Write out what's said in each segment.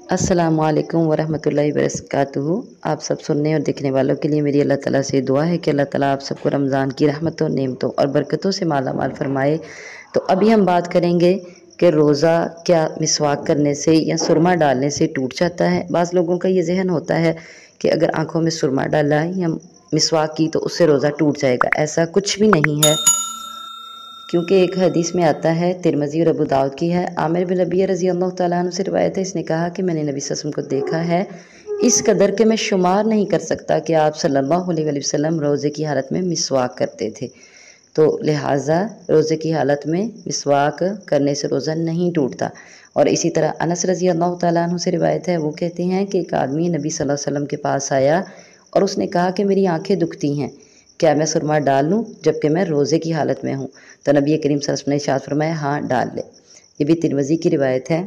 अस्सलामु अलैकुम वरहमतुल्लाहि वबरकातुहू। आप सब सुनने और देखने वालों के लिए मेरी अल्लाह ताला से दुआ है कि अल्लाह ताला आप सबको रमज़ान की रहमतों, नेमतों और बरकतों से माला माल फरमाए। तो अभी हम बात करेंगे कि रोज़ा क्या मिसवाक करने से या सुरमा डालने से टूट जाता है। बाज़ लोगों का ये जहन होता है कि अगर आँखों में सुरमा डाला या मिसवाक की तो उससे रोज़ा टूट जाएगा। ऐसा कुछ भी नहीं है, क्योंकि एक हदीस में आता है, तिरमिज़ी और अबू दाऊद की है, आमिर बिन रबिया रज़ी अल्लाह तआला अन्हु से रिवायत है। इसने कहा कि मैंने नबी सल्लल्लाहु अलैहि वसल्लम को देखा है, इस कदर के मैं शुमार नहीं कर सकता कि आप सल्लल्लाहु अलैहि वसल्लम रोज़े की हालत में मिसवाक करते थे। तो लिहाजा रोज़े की हालत में मिसवाक करने से रोज़ा नहीं टूटता। और इसी तरह अनस रज़ी अल्लाह तआला अन्हु से रिवायत है, वो कहते हैं कि एक आदमी नबी सल्लल्लाहु अलैहि वसल्लम के पास आया और उसने कहा कि मेरी आँखें दुखती हैं, क्या मैं सुरमा डाल लूँ जबकि मैं रोज़े की हालत में हूँ? तो नबी करीम सल्लल्लाहु अलैहि वसल्लम ने इरशाद फरमाया, हाँ डाल ले। ये भी तिरमिज़ी की रिवायत है।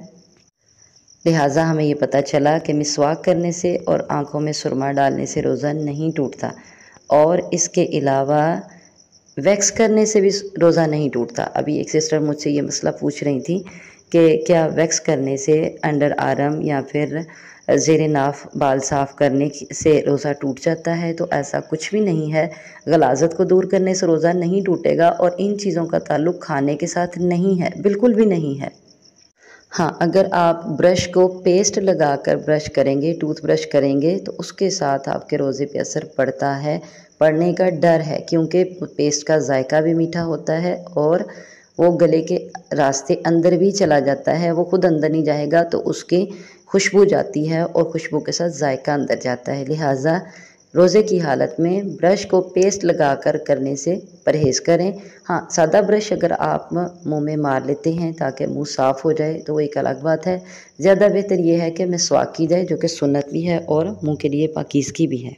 लिहाजा हमें ये पता चला कि मिसवाक करने से और आँखों में सुरमा डालने से रोज़ा नहीं टूटता, और इसके अलावा वैक्स करने से भी रोज़ा नहीं टूटता। अभी एक सिस्टर मुझसे ये मसला पूछ रही थी कि क्या वैक्स करने से अंडर आर्म या फिर ज़ेरे नाफ बाल साफ़ करने से रोज़ा टूट जाता है? तो ऐसा कुछ भी नहीं है। गलाज़त को दूर करने से रोज़ा नहीं टूटेगा, और इन चीज़ों का ताल्लुक़ खाने के साथ नहीं है, बिल्कुल भी नहीं है। हाँ, अगर आप ब्रश को पेस्ट लगाकर ब्रश करेंगे, टूथ ब्रश करेंगे, तो उसके साथ आपके रोज़े पे असर पड़ता है, पड़ने का डर है, क्योंकि पेस्ट का जायका भी मीठा होता है और वो गले के रास्ते अंदर भी चला जाता है। वो खुद अंदर नहीं जाएगा तो उसकी खुशबू जाती है और खुशबू के साथ जायका अंदर जाता है। लिहाजा रोज़े की हालत में ब्रश को पेस्ट लगाकर करने से परहेज़ करें। हाँ, सादा ब्रश अगर आप मुंह में मार लेते हैं ताकि मुंह साफ़ हो जाए तो वो एक अलग बात है। ज़्यादा बेहतर ये है कि मिसवाक की जाए, जो कि सुन्नत भी है और मुंह के लिए पाकीज़गी भी है।